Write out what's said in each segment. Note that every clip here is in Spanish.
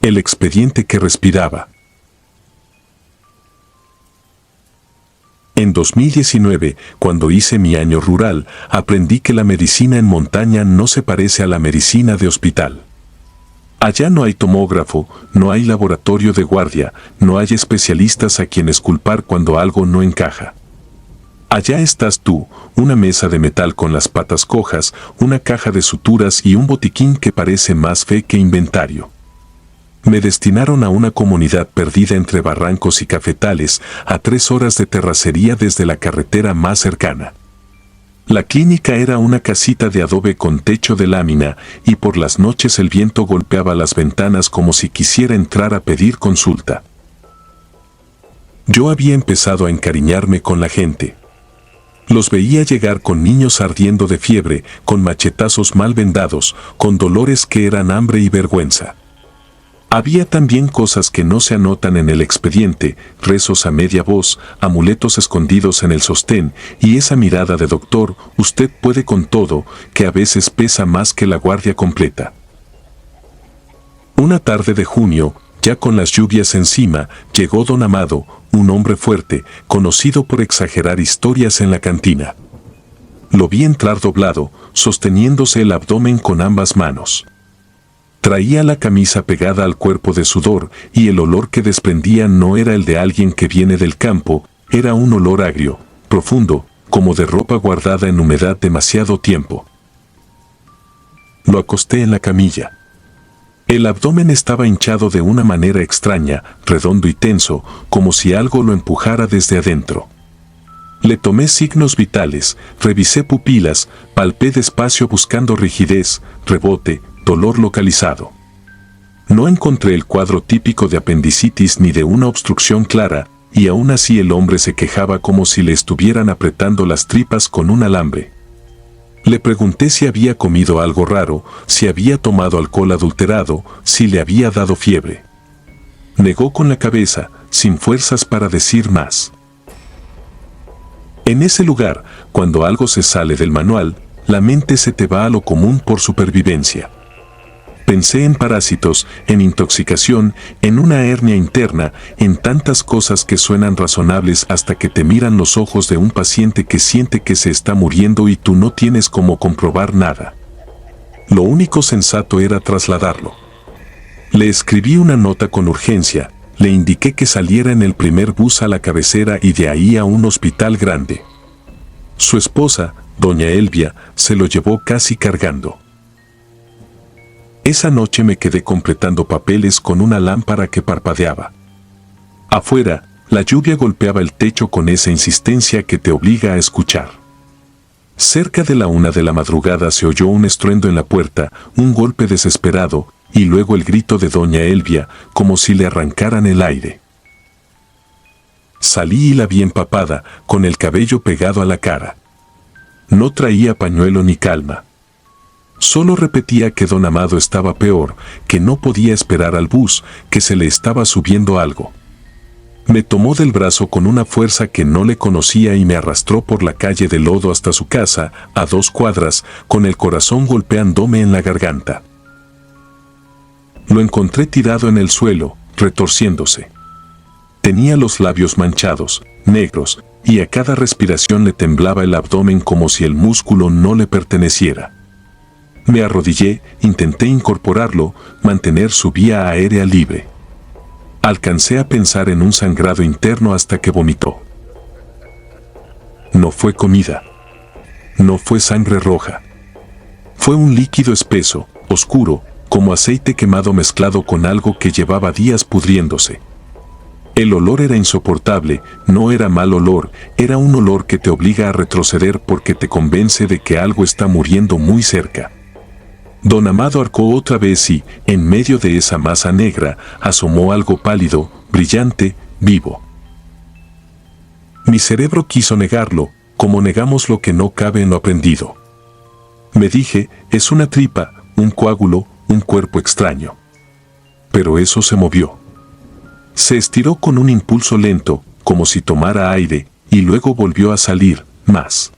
El expediente que respiraba. En 2019, cuando hice mi año rural, aprendí que la medicina en montaña no se parece a la medicina de hospital. Allá no hay tomógrafo, no hay laboratorio de guardia, no hay especialistas a quienes culpar cuando algo no encaja. Allá estás tú, una mesa de metal con las patas cojas, una caja de suturas y un botiquín que parece más fe que inventario. Me destinaron a una comunidad perdida entre barrancos y cafetales, a 3 horas de terracería desde la carretera más cercana. La clínica era una casita de adobe con techo de lámina, y por las noches el viento golpeaba las ventanas como si quisiera entrar a pedir consulta. Yo había empezado a encariñarme con la gente. Los veía llegar con niños ardiendo de fiebre, con machetazos mal vendados, con dolores que eran hambre y vergüenza. Había también cosas que no se anotan en el expediente, rezos a media voz, amuletos escondidos en el sostén, y esa mirada de doctor, usted puede con todo, que a veces pesa más que la guardia completa. Una tarde de junio, ya con las lluvias encima, llegó don Amado, un hombre fuerte, conocido por exagerar historias en la cantina. Lo vi entrar doblado, sosteniéndose el abdomen con ambas manos. Traía la camisa pegada al cuerpo de sudor, y el olor que desprendía no era el de alguien que viene del campo, era un olor agrio, profundo, como de ropa guardada en humedad demasiado tiempo. Lo acosté en la camilla. El abdomen estaba hinchado de una manera extraña, redondo y tenso, como si algo lo empujara desde adentro. Le tomé signos vitales, revisé pupilas, palpé despacio buscando rigidez, rebote, dolor localizado. No encontré el cuadro típico de apendicitis ni de una obstrucción clara, y aún así el hombre se quejaba como si le estuvieran apretando las tripas con un alambre. Le pregunté si había comido algo raro, si había tomado alcohol adulterado, si le había dado fiebre. Negó con la cabeza, sin fuerzas para decir más. En ese lugar, cuando algo se sale del manual, la mente se te va a lo común por supervivencia. Pensé en parásitos, en intoxicación, en una hernia interna, en tantas cosas que suenan razonables hasta que te miran los ojos de un paciente que siente que se está muriendo y tú no tienes cómo comprobar nada. Lo único sensato era trasladarlo. Le escribí una nota con urgencia, le indiqué que saliera en el primer bus a la cabecera y de ahí a un hospital grande. Su esposa, doña Elvia, se lo llevó casi cargando. Esa noche me quedé completando papeles con una lámpara que parpadeaba. Afuera, la lluvia golpeaba el techo con esa insistencia que te obliga a escuchar. Cerca de la 1 de la madrugada se oyó un estruendo en la puerta, un golpe desesperado, y luego el grito de doña Elvia, como si le arrancaran el aire. Salí y la vi empapada, con el cabello pegado a la cara. No traía pañuelo ni calma. Solo repetía que don Amado estaba peor, que no podía esperar al bus, que se le estaba subiendo algo. Me tomó del brazo con una fuerza que no le conocía y me arrastró por la calle de lodo hasta su casa, a 2 cuadras, con el corazón golpeándome en la garganta. Lo encontré tirado en el suelo, retorciéndose. Tenía los labios manchados, negros, y a cada respiración le temblaba el abdomen como si el músculo no le perteneciera. Me arrodillé, intenté incorporarlo, mantener su vía aérea libre. Alcancé a pensar en un sangrado interno hasta que vomitó. No fue comida. No fue sangre roja. Fue un líquido espeso, oscuro, como aceite quemado mezclado con algo que llevaba días pudriéndose. El olor era insoportable, no era mal olor, era un olor que te obliga a retroceder porque te convence de que algo está muriendo muy cerca. Don Amado arcó otra vez y, en medio de esa masa negra, asomó algo pálido, brillante, vivo. Mi cerebro quiso negarlo, como negamos lo que no cabe en lo aprendido. Me dije, es una tripa, un coágulo, un cuerpo extraño. Pero eso se movió. Se estiró con un impulso lento, como si tomara aire, y luego volvió a salir, más.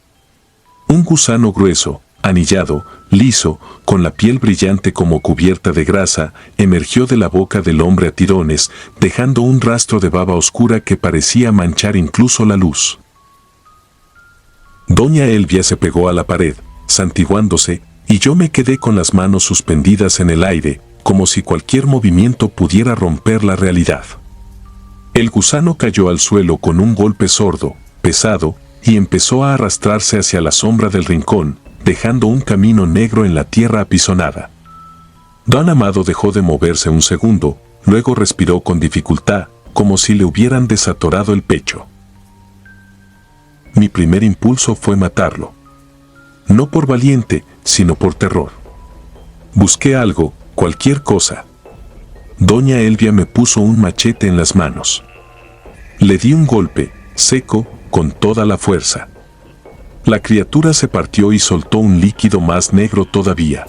Un gusano grueso, anillado, liso, con la piel brillante como cubierta de grasa, emergió de la boca del hombre a tirones, dejando un rastro de baba oscura que parecía manchar incluso la luz. Doña Elvia se pegó a la pared, santiguándose, y yo me quedé con las manos suspendidas en el aire, como si cualquier movimiento pudiera romper la realidad. El gusano cayó al suelo con un golpe sordo, pesado, y empezó a arrastrarse hacia la sombra del rincón, dejando un camino negro en la tierra apisonada. Don Amado dejó de moverse un segundo, luego respiró con dificultad, como si le hubieran desatorado el pecho. Mi primer impulso fue matarlo. No por valiente, sino por terror. Busqué algo, cualquier cosa. Doña Elvia me puso un machete en las manos. Le di un golpe, seco, con toda la fuerza. La criatura se partió y soltó un líquido más negro todavía.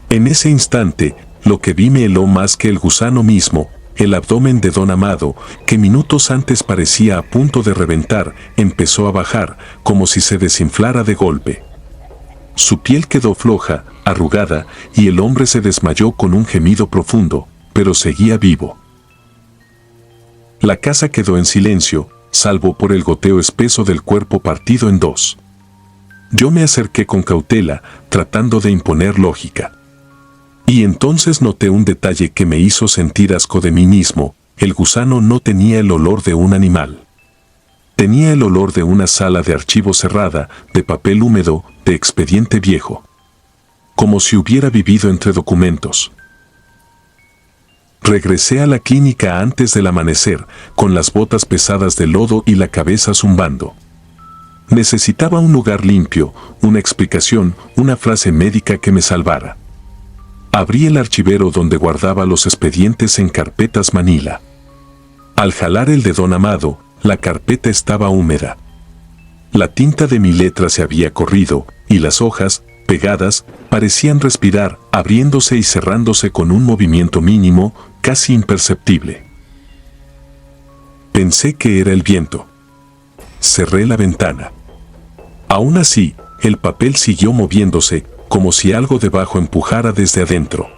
En ese instante, lo que vi me heló más que el gusano mismo. El abdomen de Don Amado, que minutos antes parecía a punto de reventar, empezó a bajar, como si se desinflara de golpe. Su piel quedó floja, arrugada, y el hombre se desmayó con un gemido profundo, pero seguía vivo. La casa quedó en silencio, salvo por el goteo espeso del cuerpo partido en dos. Yo me acerqué con cautela, tratando de imponer lógica. Y entonces noté un detalle que me hizo sentir asco de mí mismo: el gusano no tenía el olor de un animal. Tenía el olor de una sala de archivo cerrada, de papel húmedo, de expediente viejo. Como si hubiera vivido entre documentos. Regresé a la clínica antes del amanecer, con las botas pesadas de lodo y la cabeza zumbando. Necesitaba un lugar limpio, una explicación, una frase médica que me salvara. Abrí el archivero donde guardaba los expedientes en carpetas manila. Al jalar el de Don Amado, la carpeta estaba húmeda. La tinta de mi letra se había corrido, y las hojas, pegadas, parecían respirar, abriéndose y cerrándose con un movimiento mínimo, casi imperceptible. Pensé que era el viento. Cerré la ventana. Aún así, el papel siguió moviéndose, como si algo debajo empujara desde adentro.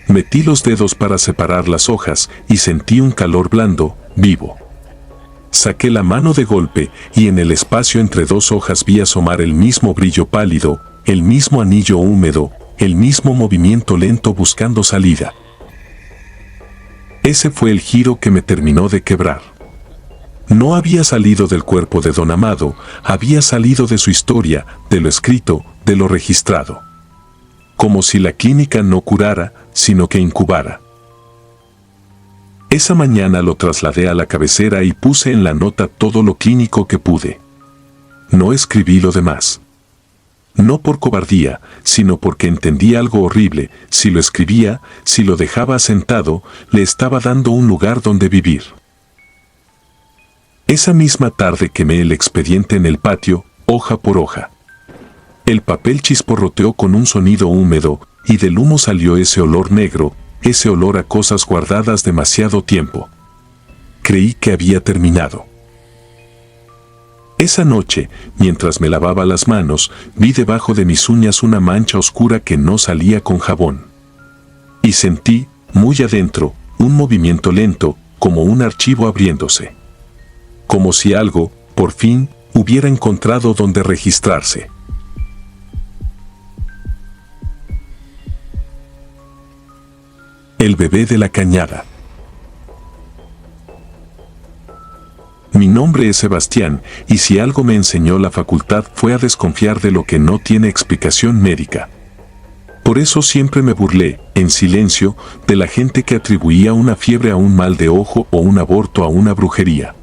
Metí los dedos para separar las hojas y sentí un calor blando, vivo. Saqué la mano de golpe y en el espacio entre dos hojas vi asomar el mismo brillo pálido, el mismo anillo húmedo, el mismo movimiento lento buscando salida. Ese fue el giro que me terminó de quebrar. No había salido del cuerpo de Don Amado, había salido de su historia, de lo escrito, de lo registrado. Como si la clínica no curara, sino que incubara. Esa mañana lo trasladé a la cabecera y puse en la nota todo lo clínico que pude. No escribí lo demás. No por cobardía, sino porque entendí algo horrible: si lo escribía, si lo dejaba sentado, le estaba dando un lugar donde vivir. Esa misma tarde quemé el expediente en el patio, hoja por hoja. El papel chisporroteó con un sonido húmedo, y del humo salió ese olor negro, ese olor a cosas guardadas demasiado tiempo. Creí que había terminado. Esa noche, mientras me lavaba las manos, vi debajo de mis uñas una mancha oscura que no salía con jabón. Y sentí, muy adentro, un movimiento lento, como un archivo abriéndose. Como si algo, por fin, hubiera encontrado donde registrarse. El bebé de la cañada. Mi nombre es Sebastián, y si algo me enseñó la facultad fue a desconfiar de lo que no tiene explicación médica. Por eso siempre me burlé, en silencio, de la gente que atribuía una fiebre a un mal de ojo o un aborto a una brujería.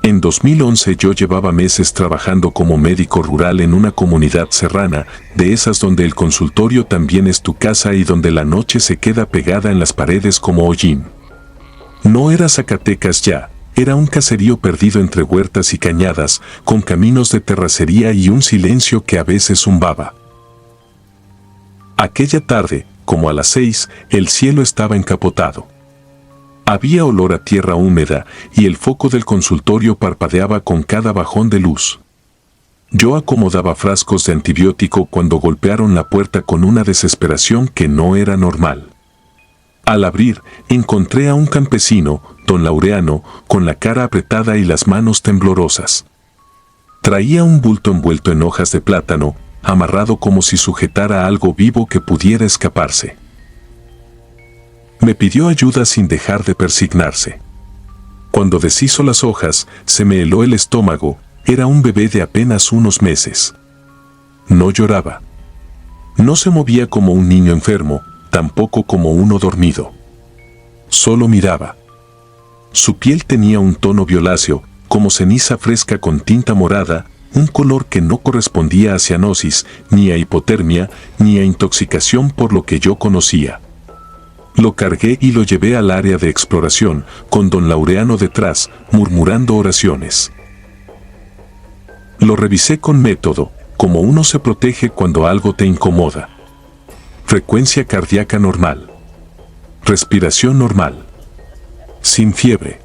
En 2011 yo llevaba meses trabajando como médico rural en una comunidad serrana, de esas donde el consultorio también es tu casa y donde la noche se queda pegada en las paredes como hollín. No era Zacatecas ya, era un caserío perdido entre huertas y cañadas, con caminos de terracería y un silencio que a veces zumbaba. Aquella tarde, como a las 6, el cielo estaba encapotado. Había olor a tierra húmeda y el foco del consultorio parpadeaba con cada bajón de luz. Yo acomodaba frascos de antibiótico cuando golpearon la puerta con una desesperación que no era normal. Al abrir, encontré a un campesino, don Laureano, con la cara apretada y las manos temblorosas. Traía un bulto envuelto en hojas de plátano, amarrado como si sujetara algo vivo que pudiera escaparse. Me pidió ayuda sin dejar de persignarse. Cuando deshizo las hojas, se me heló el estómago. Era un bebé de apenas unos meses. No lloraba. No se movía como un niño enfermo, tampoco como uno dormido. Solo miraba. Su piel tenía un tono violáceo, como ceniza fresca con tinta morada, un color que no correspondía a cianosis, ni a hipotermia, ni a intoxicación por lo que yo conocía. Lo cargué y lo llevé al área de exploración, con don Laureano detrás, murmurando oraciones. Lo revisé con método, como uno se protege cuando algo te incomoda. Frecuencia cardíaca normal. Respiración normal. Sin fiebre.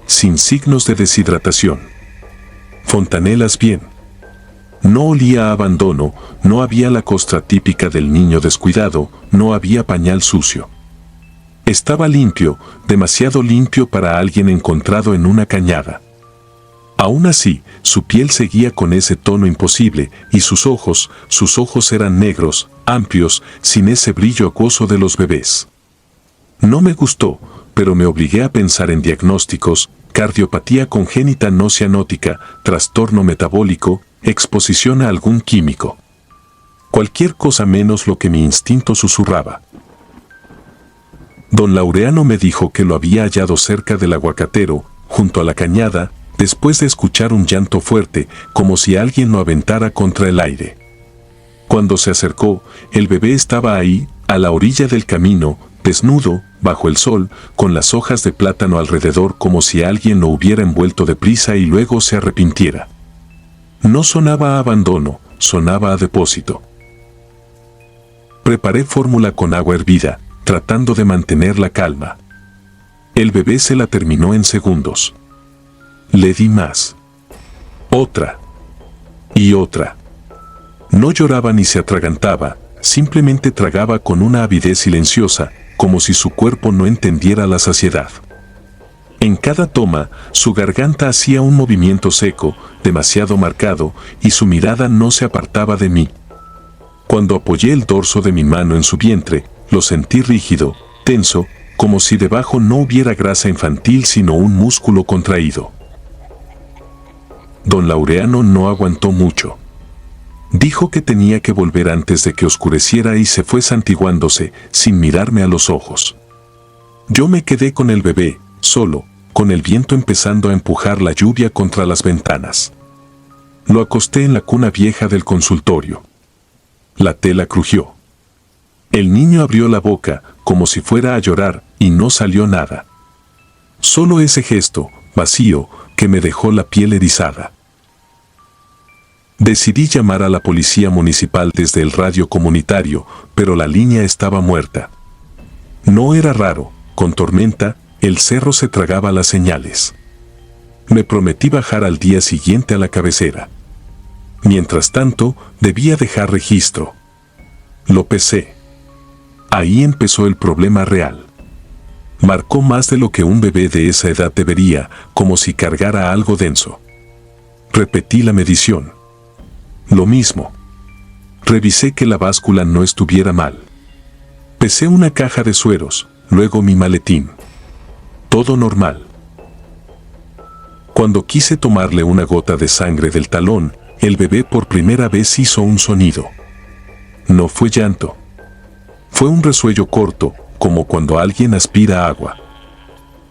Sin signos de deshidratación. Fontanelas bien. No olía a abandono, no había la costra típica del niño descuidado, no había pañal sucio. Estaba limpio, demasiado limpio para alguien encontrado en una cañada. Aún así, su piel seguía con ese tono imposible, y sus ojos eran negros, amplios, sin ese brillo acuoso de los bebés. No me gustó, pero me obligué a pensar en diagnósticos: cardiopatía congénita no cianótica, trastorno metabólico, exposición a algún químico. Cualquier cosa menos lo que mi instinto susurraba. Don Laureano me dijo que lo había hallado cerca del aguacatero, junto a la cañada, después de escuchar un llanto fuerte, como si alguien lo aventara contra el aire. Cuando se acercó, el bebé estaba ahí, a la orilla del camino, desnudo, bajo el sol, con las hojas de plátano alrededor, como si alguien lo hubiera envuelto deprisa y luego se arrepintiera. No sonaba a abandono, sonaba a depósito. Preparé fórmula con agua hervida, tratando de mantener la calma. El bebé se la terminó en segundos. Le di más. Otra. Y otra. No lloraba ni se atragantaba, simplemente tragaba con una avidez silenciosa, como si su cuerpo no entendiera la saciedad. En cada toma, su garganta hacía un movimiento seco, demasiado marcado, y su mirada no se apartaba de mí. Cuando apoyé el dorso de mi mano en su vientre, lo sentí rígido, tenso, como si debajo no hubiera grasa infantil sino un músculo contraído. Don Laureano no aguantó mucho. Dijo que tenía que volver antes de que oscureciera y se fue santiguándose, sin mirarme a los ojos. Yo me quedé con el bebé, solo, con el viento empezando a empujar la lluvia contra las ventanas. Lo acosté en la cuna vieja del consultorio. La tela crujió. El niño abrió la boca, como si fuera a llorar, y no salió nada. Solo ese gesto, vacío, que me dejó la piel erizada. Decidí llamar a la policía municipal desde el radio comunitario, pero la línea estaba muerta. No era raro, con tormenta, el cerro se tragaba las señales. Me prometí bajar al día siguiente a la cabecera. Mientras tanto, debía dejar registro. Lo pesé. Ahí empezó el problema real. Marcó más de lo que un bebé de esa edad debería, como si cargara algo denso. Repetí la medición. Lo mismo. Revisé que la báscula no estuviera mal. Pesé una caja de sueros, luego mi maletín. Todo normal. Cuando quise tomarle una gota de sangre del talón, el bebé por primera vez hizo un sonido. No fue llanto. Fue un resuello corto, como cuando alguien aspira agua.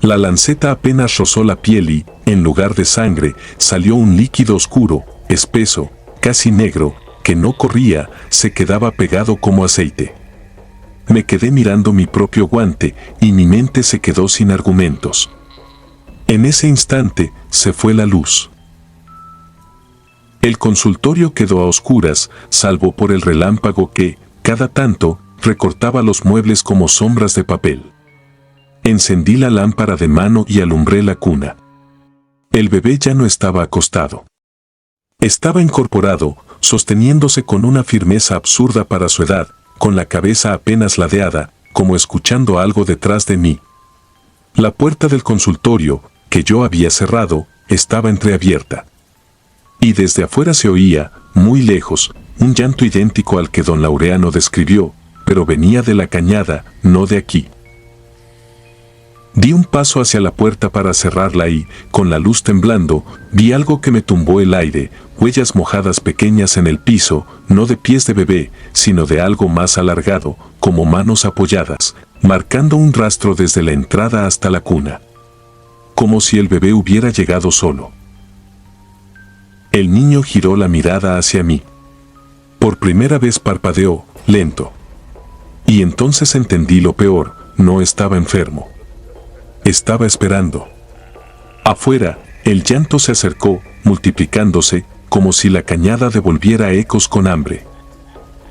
La lanceta apenas rozó la piel y, en lugar de sangre, salió un líquido oscuro, espeso, casi negro, que no corría, se quedaba pegado como aceite. Me quedé mirando mi propio guante y mi mente se quedó sin argumentos. En ese instante, se fue la luz. El consultorio quedó a oscuras, salvo por el relámpago que, cada tanto, recortaba los muebles como sombras de papel. Encendí la lámpara de mano y alumbré la cuna. El bebé ya no estaba acostado. Estaba incorporado, sosteniéndose con una firmeza absurda para su edad, con la cabeza apenas ladeada, como escuchando algo detrás de mí. La puerta del consultorio, que yo había cerrado, estaba entreabierta. Y desde afuera se oía, muy lejos, un llanto idéntico al que don Laureano describió, pero venía de la cañada, no de aquí. Di un paso hacia la puerta para cerrarla y, con la luz temblando, vi algo que me tumbó el aire, huellas mojadas pequeñas en el piso, no de pies de bebé, sino de algo más alargado, como manos apoyadas, marcando un rastro desde la entrada hasta la cuna. Como si el bebé hubiera llegado solo. El niño giró la mirada hacia mí. Por primera vez parpadeó, lento. Y entonces entendí lo peor, no estaba enfermo. Estaba esperando. Afuera, el llanto se acercó, multiplicándose, como si la cañada devolviera ecos con hambre.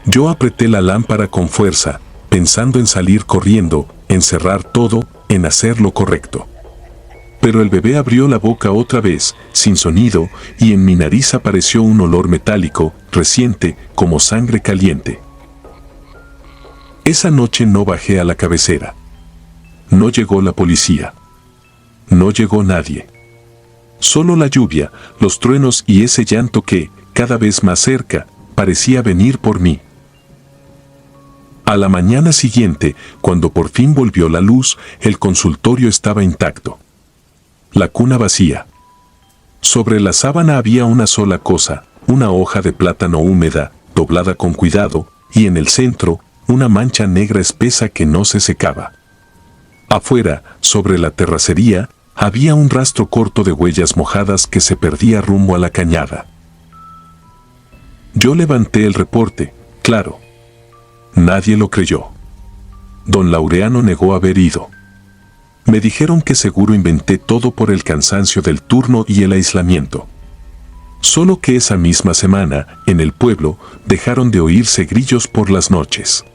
Yo apreté la lámpara con fuerza, pensando en salir corriendo, en cerrar todo, en hacer lo correcto. Pero el bebé abrió la boca otra vez, sin sonido, y en mi nariz apareció un olor metálico, reciente, como sangre caliente. Esa noche no bajé a la cabecera. No llegó la policía. No llegó nadie. Solo la lluvia, los truenos y ese llanto que, cada vez más cerca, parecía venir por mí. A la mañana siguiente, cuando por fin volvió la luz, el consultorio estaba intacto. La cuna vacía. Sobre la sábana había una sola cosa, una hoja de plátano húmeda, doblada con cuidado, y en el centro, una mancha negra espesa que no se secaba. Afuera, sobre la terracería, había un rastro corto de huellas mojadas que se perdía rumbo a la cañada. Yo levanté el reporte, claro. Nadie lo creyó. Don Laureano negó haber ido. Me dijeron que seguro inventé todo por el cansancio del turno y el aislamiento. Solo que esa misma semana, en el pueblo, dejaron de oírse grillos por las noches.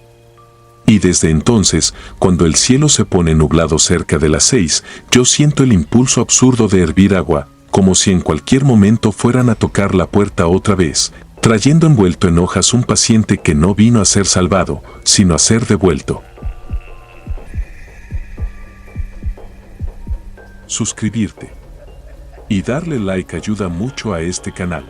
Y desde entonces, cuando el cielo se pone nublado cerca de las 6, yo siento el impulso absurdo de hervir agua, como si en cualquier momento fueran a tocar la puerta otra vez, trayendo envuelto en hojas un paciente que no vino a ser salvado, sino a ser devuelto. Suscribirte y darle like ayuda mucho a este canal.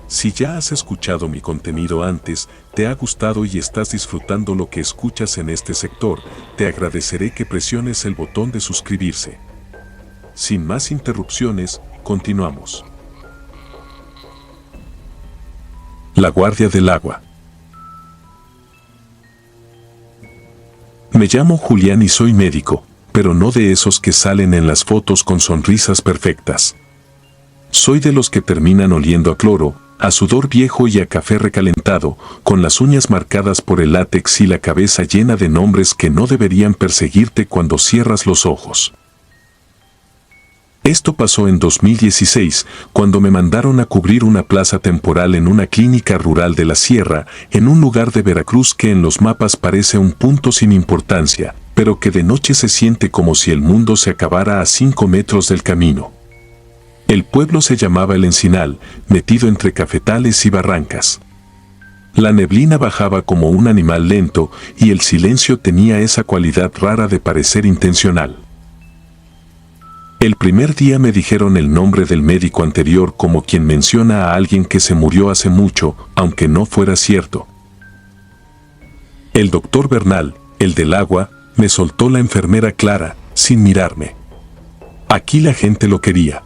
Si ya has escuchado mi contenido antes, te ha gustado y estás disfrutando lo que escuchas en este sector, te agradeceré que presiones el botón de suscribirse. Sin más interrupciones, continuamos. La Guardia del Agua. Me llamo Julián y soy médico, pero no de esos que salen en las fotos con sonrisas perfectas. Soy de los que terminan oliendo a cloro, a sudor viejo y a café recalentado, con las uñas marcadas por el látex y la cabeza llena de nombres que no deberían perseguirte cuando cierras los ojos. Esto pasó en 2016, cuando me mandaron a cubrir una plaza temporal en una clínica rural de la sierra, en un lugar de Veracruz que en los mapas parece un punto sin importancia, pero que de noche se siente como si el mundo se acabara a 5 metros del camino. El pueblo se llamaba El Encinal, metido entre cafetales y barrancas. La neblina bajaba como un animal lento y el silencio tenía esa cualidad rara de parecer intencional. El primer día me dijeron el nombre del médico anterior como quien menciona a alguien que se murió hace mucho, aunque no fuera cierto. El doctor Bernal, el del agua, me soltó la enfermera Clara, sin mirarme. Aquí la gente lo quería.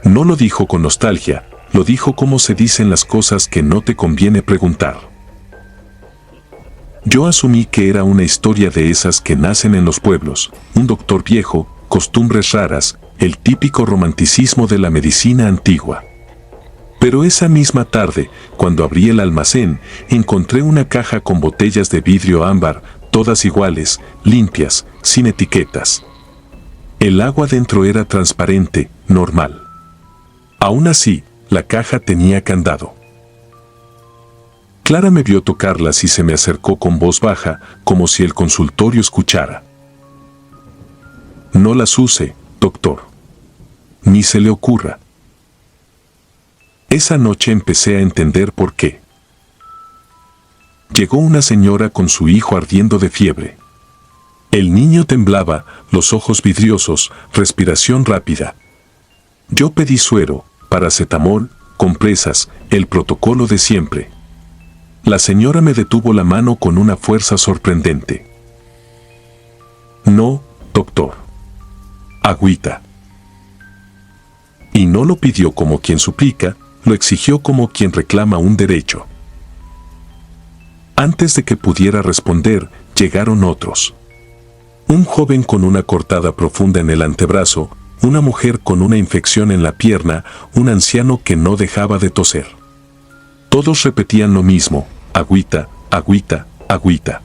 No lo dijo con nostalgia, lo dijo como se dicen las cosas que no te conviene preguntar. Yo asumí que era una historia de esas que nacen en los pueblos, un doctor viejo, costumbres raras, el típico romanticismo de la medicina antigua. Pero esa misma tarde, cuando abrí el almacén, encontré una caja con botellas de vidrio ámbar, todas iguales, limpias, sin etiquetas. El agua dentro era transparente, normal. Aún así, la caja tenía candado. Clara me vio tocarlas y se me acercó con voz baja, como si el consultorio escuchara. No las use, doctor. Ni se le ocurra. Esa noche empecé a entender por qué. Llegó una señora con su hijo ardiendo de fiebre. El niño temblaba, los ojos vidriosos, respiración rápida. Yo pedí suero, paracetamol, compresas, el protocolo de siempre. La señora me detuvo la mano con una fuerza sorprendente. No, doctor. Agüita. Y no lo pidió como quien suplica, lo exigió como quien reclama un derecho. Antes de que pudiera responder, llegaron otros. Un joven con una cortada profunda en el antebrazo, una mujer con una infección en la pierna, un anciano que no dejaba de toser. Todos repetían lo mismo: agüita, agüita, agüita.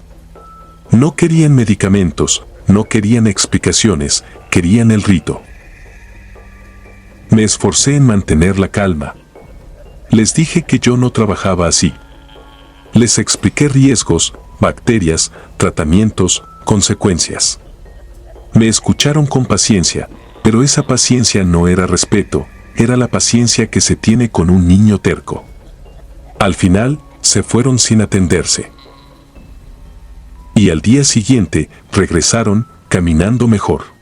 No querían medicamentos, no querían explicaciones, querían el rito. Me esforcé en mantener la calma. Les dije que yo no trabajaba así. Les expliqué riesgos, bacterias, tratamientos, consecuencias. Me escucharon con paciencia, pero esa paciencia no era respeto, era la paciencia que se tiene con un niño terco. Al final, se fueron sin atenderse. Y al día siguiente, regresaron, caminando mejor.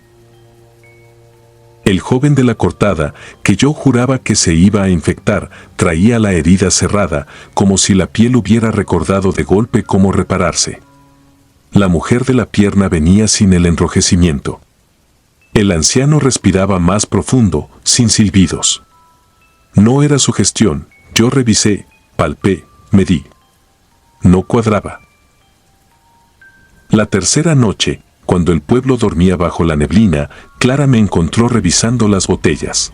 El joven de la cortada, que yo juraba que se iba a infectar, traía la herida cerrada, como si la piel hubiera recordado de golpe cómo repararse. La mujer de la pierna venía sin el enrojecimiento. El anciano respiraba más profundo, sin silbidos. No era sugestión, yo revisé, palpé, medí. No cuadraba. La tercera noche, cuando el pueblo dormía bajo la neblina, Clara me encontró revisando las botellas.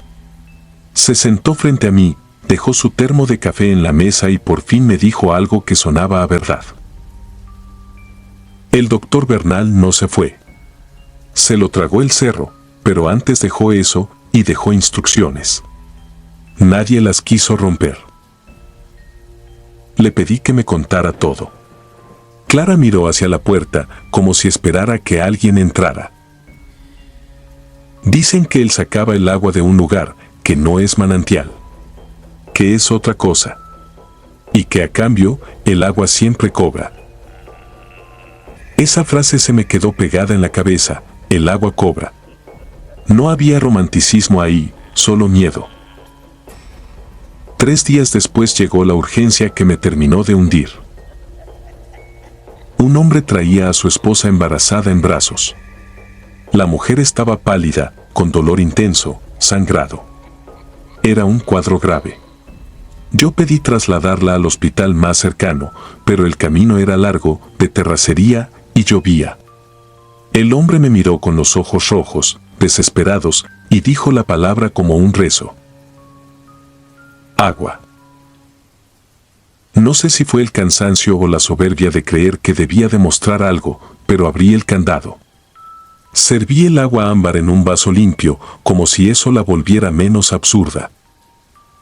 Se sentó frente a mí, dejó su termo de café en la mesa y por fin me dijo algo que sonaba a verdad. El doctor Bernal no se fue. Se lo tragó el cerro, pero antes dejó eso y dejó instrucciones. Nadie las quiso romper. Le pedí que me contara todo. Clara miró hacia la puerta como si esperara que alguien entrara. Dicen que él sacaba el agua de un lugar que no es manantial, que es otra cosa, y que a cambio el agua siempre cobra. Esa frase se me quedó pegada en la cabeza: el agua cobra. No había romanticismo ahí, solo miedo. 3 días después llegó la urgencia que me terminó de hundir. Un hombre traía a su esposa embarazada en brazos. La mujer estaba pálida, con dolor intenso, sangrado. Era un cuadro grave. Yo pedí trasladarla al hospital más cercano, pero el camino era largo, de terracería, y llovía. El hombre me miró con los ojos rojos, desesperados, y dijo la palabra como un rezo: agua. No sé si fue el cansancio o la soberbia de creer que debía demostrar algo, pero abrí el candado. Serví el agua ámbar en un vaso limpio, como si eso la volviera menos absurda.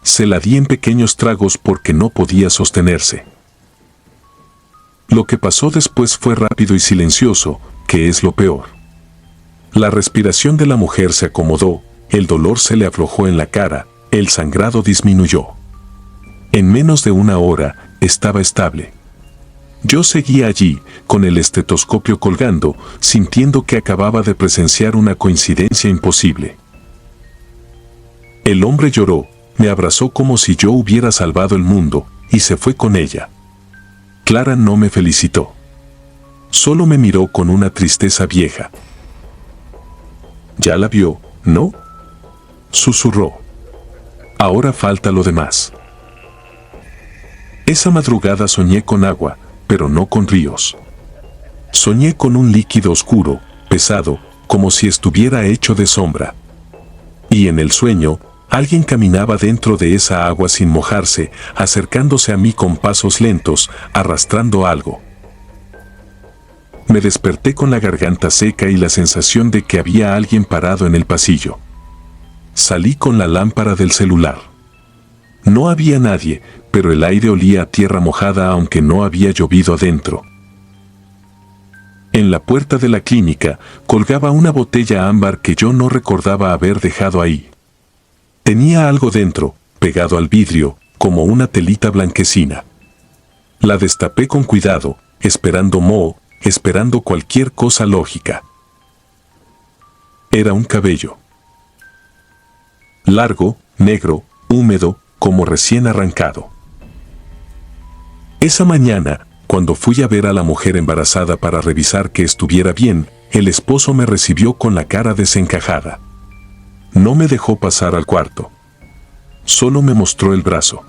Se la di en pequeños tragos porque no podía sostenerse. Lo que pasó después fue rápido y silencioso, que es lo peor. La respiración de la mujer se acomodó, el dolor se le aflojó en la cara, el sangrado disminuyó. En menos de 1 hora, estaba estable. Yo seguía allí, con el estetoscopio colgando, sintiendo que acababa de presenciar una coincidencia imposible. El hombre lloró, me abrazó como si yo hubiera salvado el mundo, y se fue con ella. Clara no me felicitó. Solo me miró con una tristeza vieja. ¿Ya la vio, no?, susurró. Ahora falta lo demás. Esa madrugada soñé con agua, pero no con ríos. Soñé con un líquido oscuro, pesado, como si estuviera hecho de sombra. Y en el sueño, alguien caminaba dentro de esa agua sin mojarse, acercándose a mí con pasos lentos, arrastrando algo. Me desperté con la garganta seca y la sensación de que había alguien parado en el pasillo. Salí con la lámpara del celular. No había nadie, pero el aire olía a tierra mojada aunque no había llovido adentro. En la puerta de la clínica colgaba una botella ámbar que yo no recordaba haber dejado ahí. Tenía algo dentro, pegado al vidrio, como una telita blanquecina. La destapé con cuidado, esperando moho, esperando cualquier cosa lógica. Era un cabello. Largo, negro, húmedo, como recién arrancado. Esa mañana, cuando fui a ver a la mujer embarazada para revisar que estuviera bien, el esposo me recibió con la cara desencajada. No me dejó pasar al cuarto. Solo me mostró el brazo.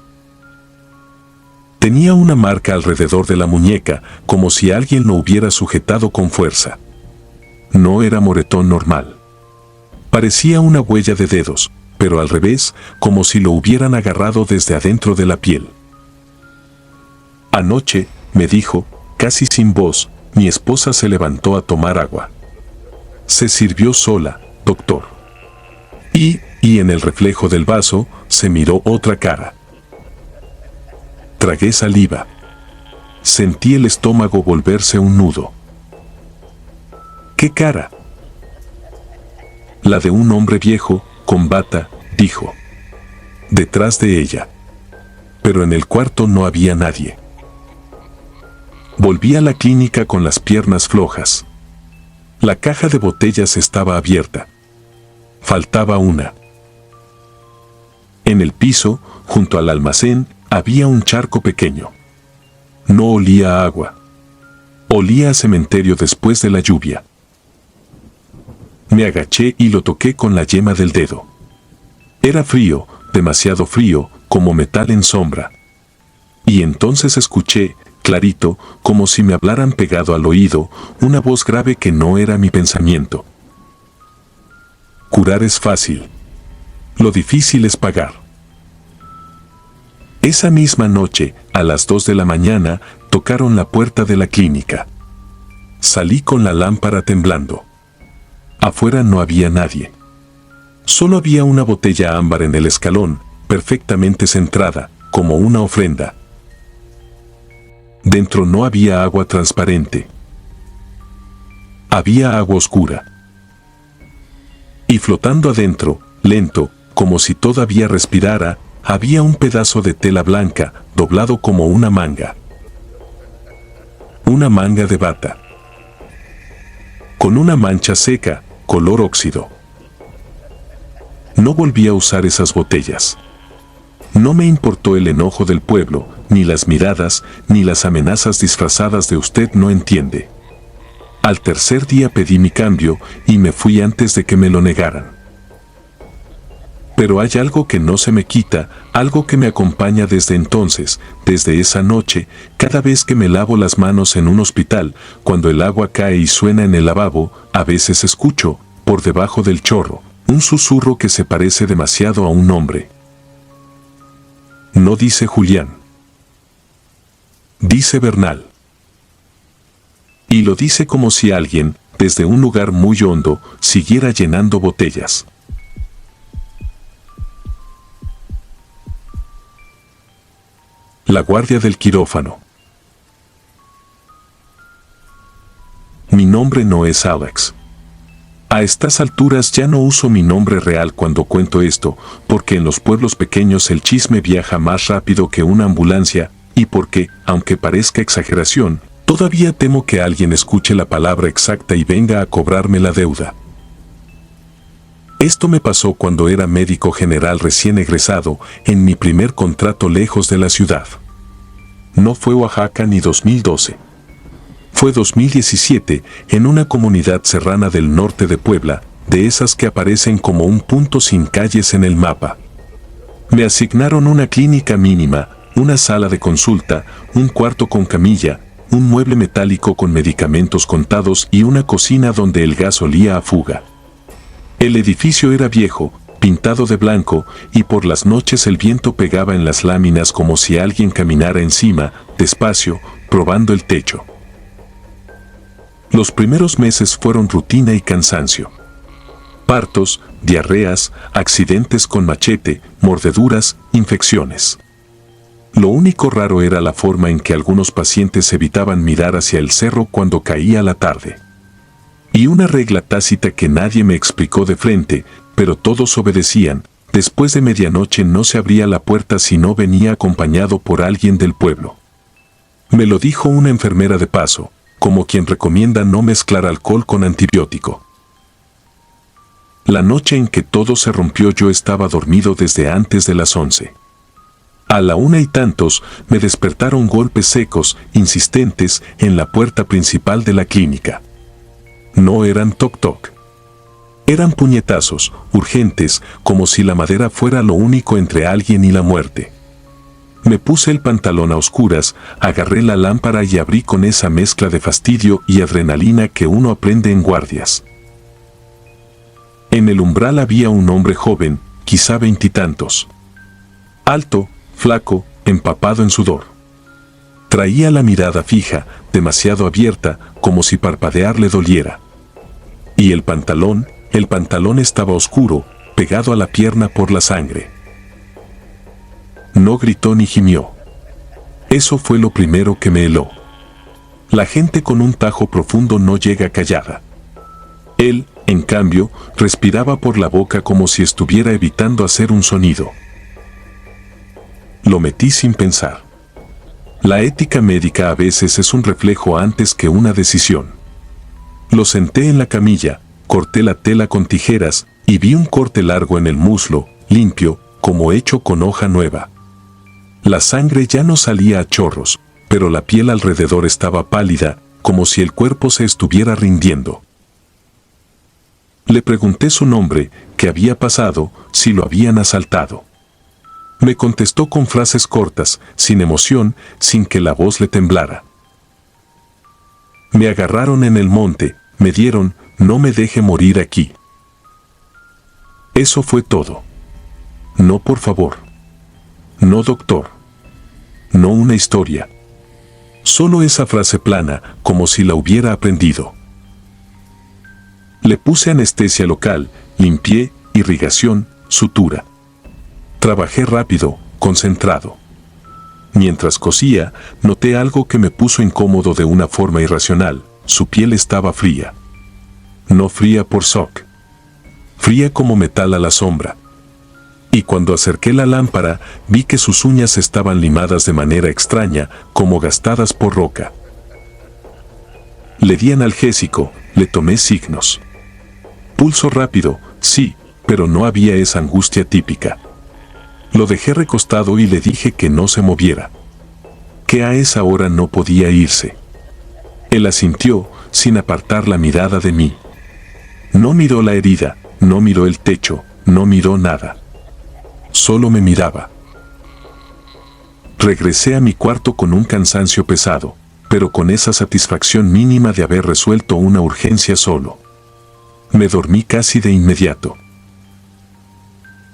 Tenía una marca alrededor de la muñeca, como si alguien lo hubiera sujetado con fuerza. No era moretón normal. Parecía una huella de dedos, pero al revés, como si lo hubieran agarrado desde adentro de la piel. Anoche, me dijo, casi sin voz, mi esposa se levantó a tomar agua. Se sirvió sola, doctor. Y en el reflejo del vaso, se miró otra cara. Tragué saliva. Sentí el estómago volverse un nudo. ¿Qué cara? La de un hombre viejo, con bata, dijo. Detrás de ella. Pero en el cuarto no había nadie. Volví a la clínica con las piernas flojas. La caja de botellas estaba abierta. Faltaba una. En el piso, junto al almacén, había un charco pequeño. No olía a agua. Olía a cementerio después de la lluvia. Me agaché y lo toqué con la yema del dedo. Era frío, demasiado frío, como metal en sombra. Y entonces escuché, clarito, como si me hablaran pegado al oído, una voz grave que no era mi pensamiento. Curar es fácil. Lo difícil es pagar. Esa misma noche, a las 2 de la mañana, tocaron la puerta de la clínica. Salí con la lámpara temblando. Afuera no había nadie. Solo había una botella ámbar en el escalón, perfectamente centrada, como una ofrenda. Dentro no había agua transparente. Había agua oscura. Y flotando adentro, lento, como si todavía respirara, había un pedazo de tela blanca, doblado como una manga. Una manga de bata. Con una mancha seca, color óxido. No volví a usar esas botellas. No me importó el enojo del pueblo, ni las miradas, ni las amenazas disfrazadas de usted no entiende. Al tercer día pedí mi cambio y me fui antes de que me lo negaran. Pero hay algo que no se me quita, algo que me acompaña desde entonces, desde esa noche, cada vez que me lavo las manos en un hospital, cuando el agua cae y suena en el lavabo, a veces escucho, por debajo del chorro, un susurro que se parece demasiado a un nombre. No dice Julián. Dice Bernal. Y lo dice como si alguien, desde un lugar muy hondo, siguiera llenando botellas. La guardia del quirófano. Mi nombre no es Alex. A estas alturas ya no uso mi nombre real cuando cuento esto, porque en los pueblos pequeños el chisme viaja más rápido que una ambulancia, y porque, aunque parezca exageración, todavía temo que alguien escuche la palabra exacta y venga a cobrarme la deuda. Esto me pasó cuando era médico general recién egresado, en mi primer contrato lejos de la ciudad. No fue Oaxaca ni 2012. Fue 2017, en una comunidad serrana del norte de Puebla, de esas que aparecen como un punto sin calles en el mapa. Me asignaron una clínica mínima, una sala de consulta, un cuarto con camilla, un mueble metálico con medicamentos contados y una cocina donde el gas olía a fuga. El edificio era viejo, pintado de blanco, y por las noches el viento pegaba en las láminas como si alguien caminara encima, despacio, probando el techo. Los primeros meses fueron rutina y cansancio. Partos, diarreas, accidentes con machete, mordeduras, infecciones. Lo único raro era la forma en que algunos pacientes evitaban mirar hacia el cerro cuando caía la tarde. Y una regla tácita que nadie me explicó de frente, pero todos obedecían, después de medianoche no se abría la puerta si no venía acompañado por alguien del pueblo. Me lo dijo una enfermera de paso, como quien recomienda no mezclar alcohol con antibiótico. La noche en que todo se rompió yo estaba dormido desde antes de las 11. A la 1:00 me despertaron golpes secos, insistentes, en la puerta principal de la clínica. No eran toc-toc. Eran puñetazos, urgentes, como si la madera fuera lo único entre alguien y la muerte. Me puse el pantalón a oscuras, agarré la lámpara y abrí con esa mezcla de fastidio y adrenalina que uno aprende en guardias. En el umbral había un hombre joven, quizá 20 y tantos. Alto, flaco, empapado en sudor. Traía la mirada fija, demasiado abierta, como si parpadear le doliera. Y el pantalón estaba oscuro, pegado a la pierna por la sangre. No gritó ni gimió. Eso fue lo primero que me heló. La gente con un tajo profundo no llega callada. Él, en cambio, respiraba por la boca como si estuviera evitando hacer un sonido. Lo metí sin pensar. La ética médica a veces es un reflejo antes que una decisión. Lo senté en la camilla, corté la tela con tijeras y vi un corte largo en el muslo, limpio, como hecho con hoja nueva. La sangre ya no salía a chorros, pero la piel alrededor estaba pálida, como si el cuerpo se estuviera rindiendo. Le pregunté su nombre, qué había pasado, si lo habían asaltado. Me contestó con frases cortas, sin emoción, sin que la voz le temblara. Me agarraron en el monte, me dieron, no me deje morir aquí. Eso fue todo. No, por favor. No, doctor. No una historia. Solo esa frase plana, como si la hubiera aprendido. Le puse anestesia local, limpié, irrigación, sutura. Trabajé rápido, concentrado. Mientras cosía, noté algo que me puso incómodo de una forma irracional. Su piel estaba fría. No fría por shock. Fría como metal a la sombra. Y cuando acerqué la lámpara, vi que sus uñas estaban limadas de manera extraña, como gastadas por roca. Le di analgésico, le tomé signos. Pulso rápido, sí, pero no había esa angustia típica. Lo dejé recostado y le dije que no se moviera. Que a esa hora no podía irse. Él asintió, sin apartar la mirada de mí. No miró la herida, no miró el techo, no miró nada. Solo me miraba. Regresé a mi cuarto con un cansancio pesado, pero con esa satisfacción mínima de haber resuelto una urgencia solo. Me dormí casi de inmediato.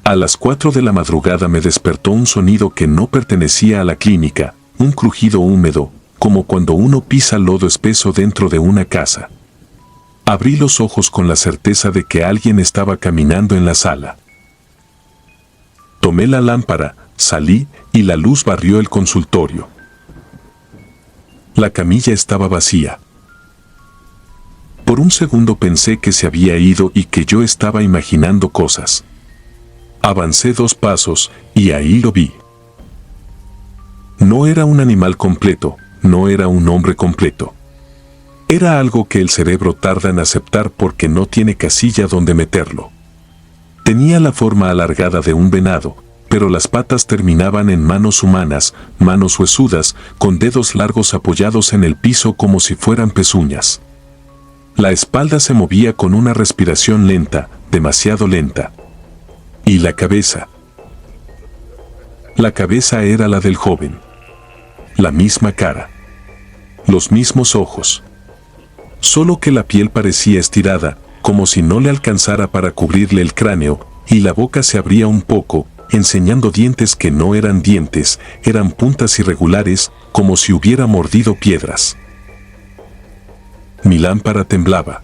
A las 4 de la madrugada me despertó un sonido que no pertenecía a la clínica, un crujido húmedo, como cuando uno pisa lodo espeso dentro de una casa. Abrí los ojos con la certeza de que alguien estaba caminando en la sala. Tomé la lámpara, salí y la luz barrió el consultorio. La camilla estaba vacía. Por un segundo pensé que se había ido y que yo estaba imaginando cosas. Avancé 2 pasos y ahí lo vi. No era un animal completo, no era un hombre completo. Era algo que el cerebro tarda en aceptar porque no tiene casilla donde meterlo. Tenía la forma alargada de un venado, pero las patas terminaban en manos humanas, manos huesudas, con dedos largos apoyados en el piso como si fueran pezuñas. La espalda se movía con una respiración lenta, demasiado lenta. ¿Y la cabeza? La cabeza era la del joven. La misma cara. Los mismos ojos. Solo que la piel parecía estirada, como si no le alcanzara para cubrirle el cráneo, y la boca se abría un poco, enseñando dientes que no eran dientes, eran puntas irregulares, como si hubiera mordido piedras. Mi lámpara temblaba.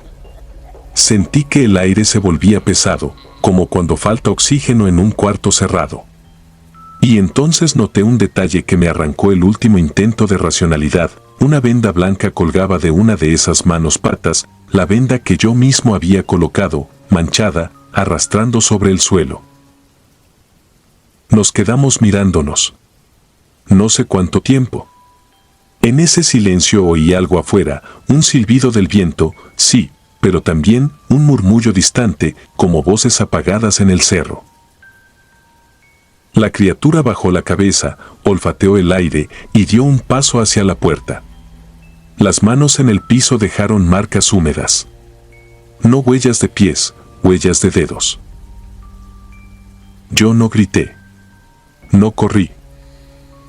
Sentí que el aire se volvía pesado, como cuando falta oxígeno en un cuarto cerrado. Y entonces noté un detalle que me arrancó el último intento de racionalidad. Una venda blanca colgaba de una de esas manos patas, la venda que yo mismo había colocado, manchada, arrastrando sobre el suelo. Nos quedamos mirándonos. No sé cuánto tiempo. En ese silencio oí algo afuera, un silbido del viento, sí, pero también un murmullo distante, como voces apagadas en el cerro. La criatura bajó la cabeza, olfateó el aire y dio un paso hacia la puerta. Las manos en el piso dejaron marcas húmedas. No huellas de pies, huellas de dedos. Yo no grité. No corrí.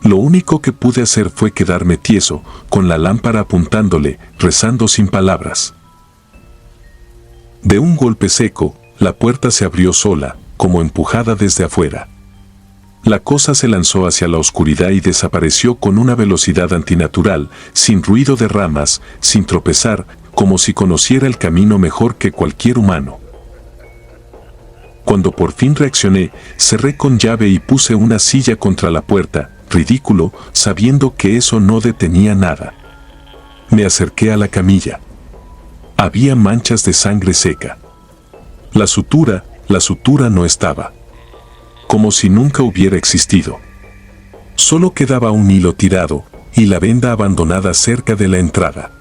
Lo único que pude hacer fue quedarme tieso, con la lámpara apuntándole, rezando sin palabras. De un golpe seco, la puerta se abrió sola, como empujada desde afuera. La cosa se lanzó hacia la oscuridad y desapareció con una velocidad antinatural, sin ruido de ramas, sin tropezar, como si conociera el camino mejor que cualquier humano. Cuando por fin reaccioné, cerré con llave y puse una silla contra la puerta, ridículo, sabiendo que eso no detenía nada. Me acerqué a la camilla. Había manchas de sangre seca. La sutura no estaba. Como si nunca hubiera existido. Solo quedaba un hilo tirado y la venda abandonada cerca de la entrada.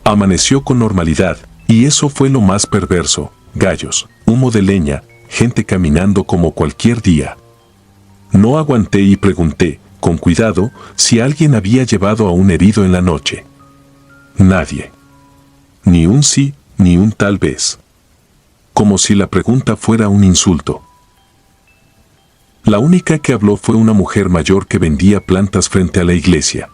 Amaneció con normalidad, y eso fue lo más perverso: gallos, humo de leña, gente caminando como cualquier día. No aguanté y pregunté, con cuidado, si alguien había llevado a un herido en la noche. Nadie. Ni un sí, ni un tal vez. Como si la pregunta fuera un insulto. La única que habló fue una mujer mayor que vendía plantas frente a la iglesia.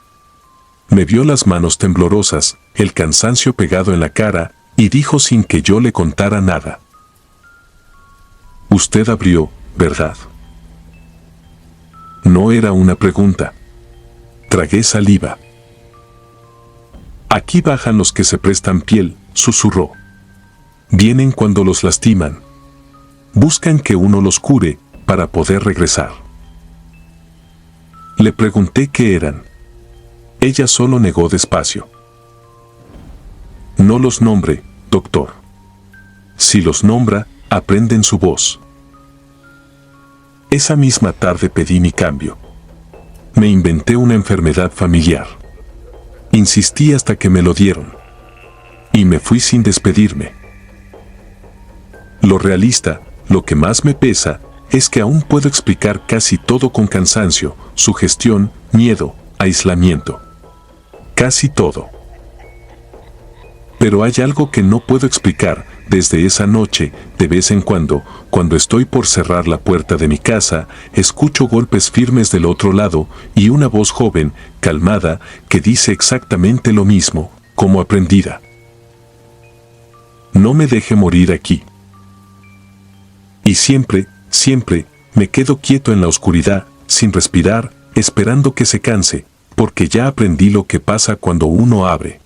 Me vio las manos temblorosas, el cansancio pegado en la cara, y dijo sin que yo le contara nada: Usted abrió, ¿verdad? No era una pregunta. Tragué saliva. Aquí bajan los que se prestan piel, susurró. Vienen cuando los lastiman. Buscan que uno los cure, para poder regresar. Le pregunté qué eran. Ella solo negó despacio. No los nombre, doctor. Si los nombra, aprenden su voz. Esa misma tarde pedí mi cambio. Me inventé una enfermedad familiar. Insistí hasta que me lo dieron. Y me fui sin despedirme. Lo realista, lo que más me pesa, es que aún puedo explicar casi todo con cansancio, sugestión, miedo, aislamiento. Casi todo. Pero hay algo que no puedo explicar. Desde esa noche, de vez en cuando estoy por cerrar la puerta de mi casa, escucho golpes firmes del otro lado y una voz joven, calmada, que dice exactamente lo mismo, como aprendida. No me deje morir aquí. Y siempre, me quedo quieto en la oscuridad, sin respirar, esperando que se canse, porque ya aprendí lo que pasa cuando uno abre.